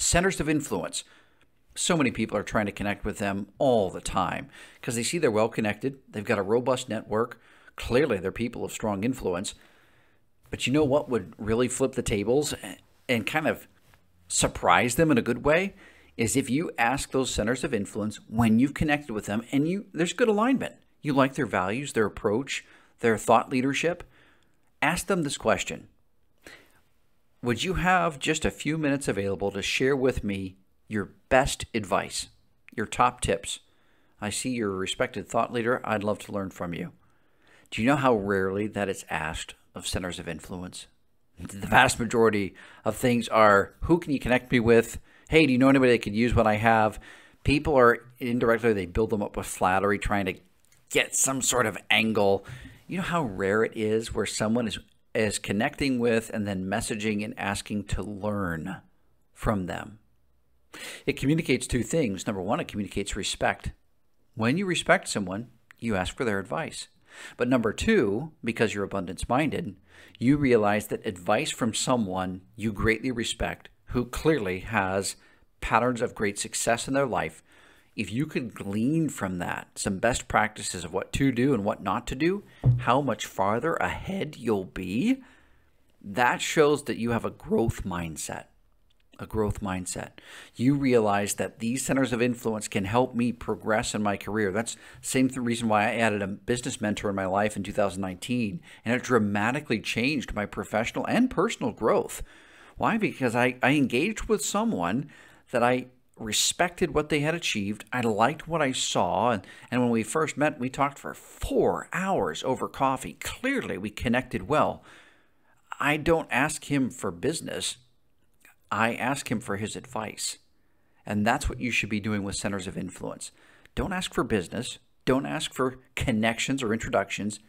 Centers of influence. So many people are trying to connect with them all the time because they see they're well connected. They've got a robust network. Clearly, they're people of strong influence. But you know what would really flip the tables and kind of surprise them in a good way is if you ask those centers of influence when you've connected with them and there's good alignment. You like their values, their approach, their thought leadership. Ask them this question. Would you have just a few minutes available to share with me your best advice, your top tips? I see you're a respected thought leader. I'd love to learn from you. Do you know how rarely that is asked of centers of influence? The vast majority of things are, who can you connect me with? Hey, do you know anybody that could use what I have? People are indirectly, they build them up with flattery, trying to get some sort of angle. You know how rare it is where someone is connecting with and then messaging and asking to learn from them. It communicates two things. Number one, it communicates respect. When you respect someone, you ask for their advice. But number two, because you're abundance-minded, you realize that advice from someone you greatly respect, who clearly has patterns of great success in their life, if you could glean from that some best practices of what to do and what not to do, how much farther ahead you'll be, that shows that you have a growth mindset. A growth mindset. You realize that these centers of influence can help me progress in my career. That's the same reason why I added a business mentor in my life in 2019, and it dramatically changed my professional and personal growth. Why? Because I engaged with someone that I respected what they had achieved. I liked what I saw. And when we first met, we talked for 4 hours over coffee. Clearly, we connected well. I don't ask him for business. I ask him for his advice. And that's what you should be doing with centers of influence. Don't ask for business. Don't ask for connections or introductions.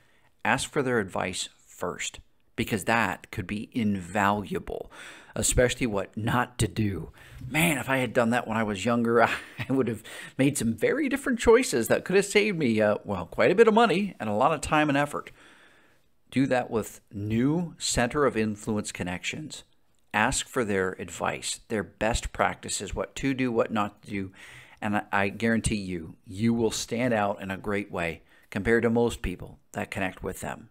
Ask for their advice first, because that could be invaluable, especially what not to do. Man, if I had done that when I was younger, I would have made some very different choices that could have saved me, quite a bit of money and a lot of time and effort. Do that with new center of influence connections. Ask for their advice, their best practices, what to do, what not to do. And I guarantee you will stand out in a great way compared to most people that connect with them.